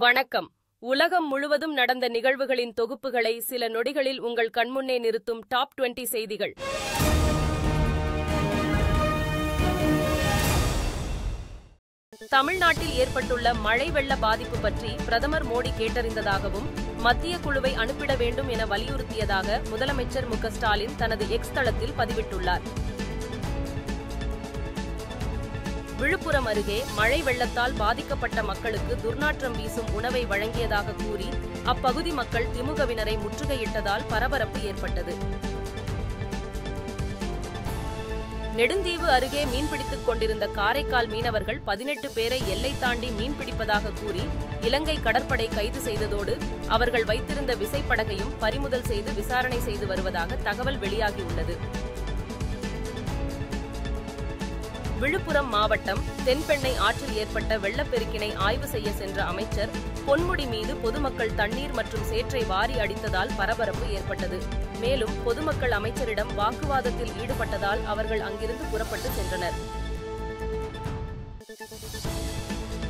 வணக்கம். உலகம் முழுவதும் நடந்த நிகழ்வுகளின் தொகுப்புகளை சில நொடிகளில் உங்கள் கண்முன்னே நிறுத்தும் டாப் 20 செய்திகள். தமிழ்நாட்டில் ஏற்பட்டுள்ள மழை வெள்ள பாதிப்பு பற்றி பிரதமர் மோடி கேட்டறிந்ததாகவும் மத்திய குழுவை அனுப்பிட வேண்டும் என வலியுறுத்தியதாக முதலமைச்சர் மு.க. ஸ்டாலின் தனது எக்ஸ் தளத்தில் பதிவிட்டுள்ளார். விழுப்புரம் அருகே மழை வெள்ளத்தால் பாதிக்கப்பட்ட மக்களுக்கு துர்நாற்றம் வீசும் உணவை வழங்கியதாக கூறி அப்பகுதி மக்கள் திமுகவினரை முற்றுகையிட்டதால் பரபரப்பு ஏற்பட்டது. நெடுந்தீவு அருகே மீன்பிடித்துக் கொண்டிருந்த காரைக்கால் மீனவர்கள் 18 பேரை எல்லை தாண்டி மீன்பிடிப்பதாக கூறி இலங்கை கடற்படை கைது செய்ததோடு அவர்கள் வைத்திருந்த விசைப்படகையும் பறிமுதல் செய்து விசாரணை செய்து வருவதாக தகவல் வெளியாகியுள்ளது. விழுப்புரம் மாவட்டம் தென்பெண்ணை ஆற்றில் ஏற்பட்ட வெள்ளப்பெருக்கினை ஆய்வு செய்ய சென்ற அமைச்சர் பொன்முடி மீது பொதுமக்கள் தண்ணீர் மற்றும் சேற்றை வாரி அடித்ததால் பரபரப்பு ஏற்பட்டது. மேலும் பொதுமக்கள் அமைச்சரிடம் வாக்குவாதத்தில் ஈடுபட்டதால் அவர்கள் அங்கிருந்து புறப்பட்டு சென்றனர்.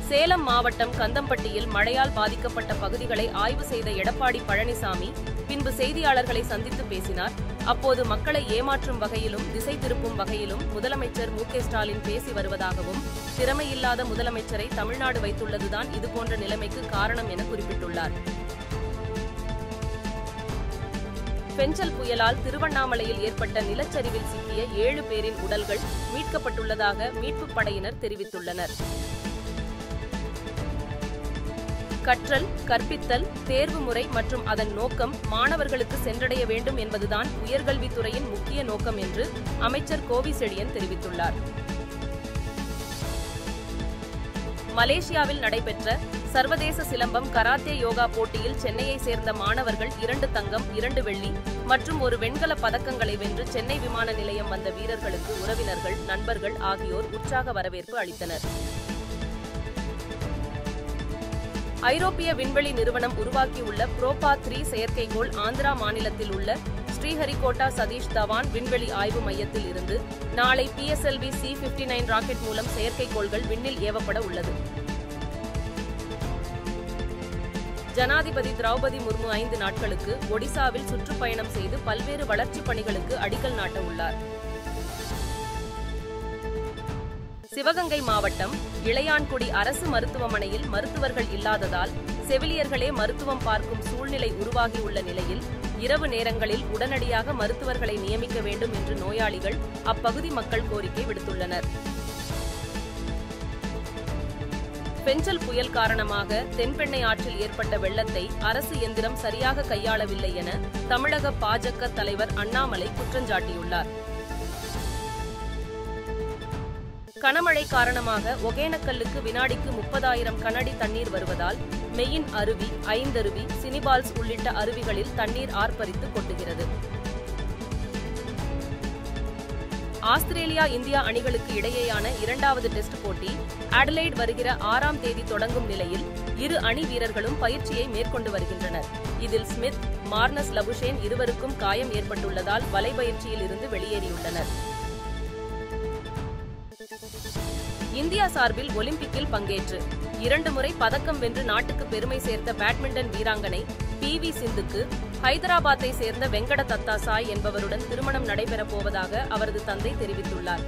சேலம் மாவட்டம் கந்தம்பட்டியில் மழையால் பாதிக்கப்பட்ட பகுதிகளை ஆய்வு செய்த எடப்பாடி பழனிசாமி பின்பு செய்தியாளர்களை சந்தித்து பேசினார். அப்போது மக்களை ஏமாற்றும் வகையிலும் திசை திருப்பும் வகையிலும் முதலமைச்சர் மு.க. ஸ்டாலின் பேசி வருவதாகவும் திறமையில்லாத முதலமைச்சரை தமிழ்நாடு வைத்துள்ளதுதான் இதுபோன்ற நிலைமைக்கு காரணம் என குறிப்பிட்டுள்ளார். பெஞ்சல் புயலால் திருவண்ணாமலையில் ஏற்பட்ட நிலச்சரிவில் சிக்கிய 7 பேரின் உடல்கள் மீட்கப்பட்டுள்ளதாக மீட்புப் படையினர் தெரிவித்துள்ளனர். கற்றல், கற்பித்தல், தேர்வு முறை மற்றும் அதன் நோக்கம் மாணவர்களுக்கு சென்றடைய வேண்டும் என்பதுதான் உயர்கல்வித்துறையின் முக்கிய நோக்கம் என்று அமைச்சர் கோவிசெழியன் தெரிவித்துள்ளார். மலேசியாவில் நடைபெற்ற சர்வதேச சிலம்பம் கராத்தே யோகா போட்டியில் சென்னையை சேர்ந்த மாணவர்கள் 2 தங்கம், 2 வெள்ளி மற்றும் 1 வெண்கல பதக்கங்களை வென்று சென்னை விமான நிலையம் வந்த வீரர்களுக்கு உறவினர்கள், நண்பர்கள் ஆகியோர் உற்சாக வரவேற்பு அளித்தனர். ஐரோப்பிய விண்வெளி நிறுவனம் உருவாக்கியுள்ள புரோபா 3 செயற்கைக்கோள் ஆந்திரா மாநிலத்தில் உள்ள ஸ்ரீஹரிகோட்டா சதீஷ் தவான் விண்வெளி ஆய்வு மையத்தில் இருந்து நாளை PSLV C-59 ராக்கெட் மூலம் செயற்கைக்கோள்கள் விண்ணில் ஏவப்பட உள்ளது. ஜனாதிபதி திரௌபதி முர்மு 5 நாட்களுக்கு ஒடிசாவில் சுற்றுப்பயணம் செய்து பல்வேறு வளர்ச்சிப் பணிகளுக்கு அடிக்கல் நாட்ட உள்ளார். சிவகங்கை மாவட்டம் இளையான்குடி அரசு மருத்துவமனையில் மருத்துவர்கள் இல்லாததால் செவிலியர்களே மருத்துவம் பார்க்கும் சூழ்நிலை உருவாகியுள்ள நிலையில் இரவு நேரங்களில் உடனடியாக மருத்துவர்களை நியமிக்க வேண்டும் என்று நோயாளிகள் அப்பகுதி மக்கள் கோரிக்கை விடுத்துள்ளனர். பெஞ்சல் புயல் காரணமாக தென்பெண்ணை ஆற்றில் ஏற்பட்ட வெள்ளத்தை அரசு எந்திரம் சரியாக கையாளவில்லை என தமிழக பாஜக தலைவர் அண்ணாமலை குற்றஞ்சாட்டியுள்ளார். கனமழை காரணமாக ஒகேனக்கல்லுக்கு வினாடிக்கு 30,000 கனஅடி தண்ணீர் வருவதால் மெயின் அருவி, ஐந்தருவி, சினிபால்ஸ் உள்ளிட்ட அருவிகளில் தண்ணீர் ஆர்ப்பரித்து கொட்டுகிறது. ஆஸ்திரேலியா இந்தியா அணிகளுக்கு இடையேயான 2வது டெஸ்ட் போட்டி அடலைட் வருகிற 6ஆம் தேதி தொடங்கும் நிலையில் இரு அணி வீரர்களும் பயிற்சியை மேற்கொண்டு வருகின்றனர். இதில் ஸ்மித், மார்னஸ் லபுஷேன் இருவருக்கும் காயம் ஏற்பட்டுள்ளதால் வலைபயிற்சியில் இருந்து வெளியேறியுள்ளனர். இந்தியா சார்பில் ஒலிம்பிக்கில் பங்கேற்று 2 முறை பதக்கம் வென்று நாட்டுக்கு பெருமை சேர்த்த பேட்மிண்டன் வீராங்கனை PV சிந்துக்கு ஹைதராபாத்தை சேர்ந்த வெங்கட தத்தா சாய் என்பவருடன் திருமணம் நடைபெறப் போவதாக அவரது தந்தை தெரிவித்துள்ளார்.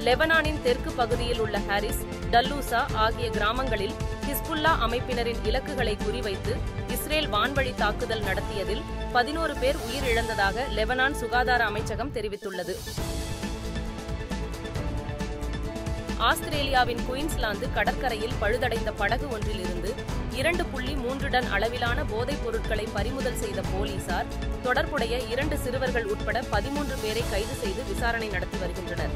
லெபனானின் தெற்கு பகுதியில் உள்ள ஹாரிஸ், டல்லூசா ஆகிய கிராமங்களில் ஹிஸ்புல்லா அமைப்பினரின் இலக்குகளை குறிவைத்து இஸ்ரேல் வான்வழி தாக்குதல் நடத்தியதில் 11 பேர் உயிரிழந்ததாக லெபனான் சுகாதார அமைச்சகம் தெரிவித்துள்ளது. ஆஸ்திரேலியாவின் குயின்ஸ்லாந்து கடற்கரையில் பழுதடைந்த படகு ஒன்றில் இருந்து 2.3 டன் அளவிலான போதைப் பொருட்களை பறிமுதல் செய்த போலீசார் தொடர்புடைய 2 சிறுவர்கள் உட்பட 13 பேரை கைது செய்து விசாரணை நடத்தி வருகின்றனர்.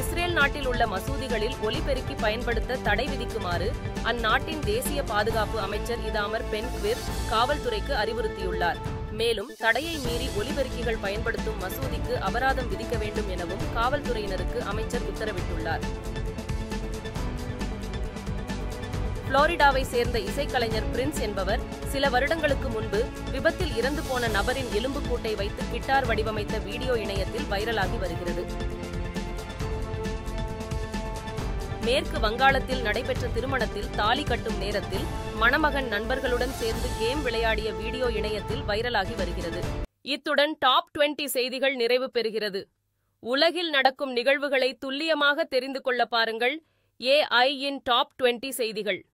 இஸ்ரேல் நாட்டில் உள்ள மசூதிகளில் ஒலிபெருக்கி பயன்படுத்த தடை விதிக்குமாறு அந்நாட்டின் தேசிய பாதுகாப்பு அமைச்சர் இதாமர் பென்-குவிர் காவல்துறைக்கு அறிவுறுத்தியுள்ளார். மேலும் தடையை மீறி ஒலிபெருக்கிகள் பயன்படுத்தும் மசூதிக்கு அபராதம் விதிக்க வேண்டும் எனவும் காவல்துறையினருக்கு அமைச்சர் உத்தரவிட்டுள்ளார். புளோரிடாவை சேர்ந்த இசைக்கலைஞர் பிரின்ஸ் என்பவர் சில வருடங்களுக்கு முன்பு விபத்தில் இறந்து போன நபரின் எலும்புக்கூட்டை வைத்து கிட்டார் வடிவமைத்த வீடியோ இணையத்தில் வைரலாகி வருகிறது. மேற்கு வங்காளத்தில் நடைபெற்ற திருமணத்தில் தாலி கட்டும் நேரத்தில் மணமகன் நண்பர்களுடன் சேர்ந்து கேம் விளையாடிய வீடியோ இணையத்தில் வைரலாகி வருகிறது. இத்துடன் டாப் 20 செய்திகள் நிறைவு பெறுகிறது. உலகில் நடக்கும் நிகழ்வுகளை துல்லியமாக தெரிந்து கொள்ள பாருங்கள் AI இன் டாப் 20 செய்திகள்.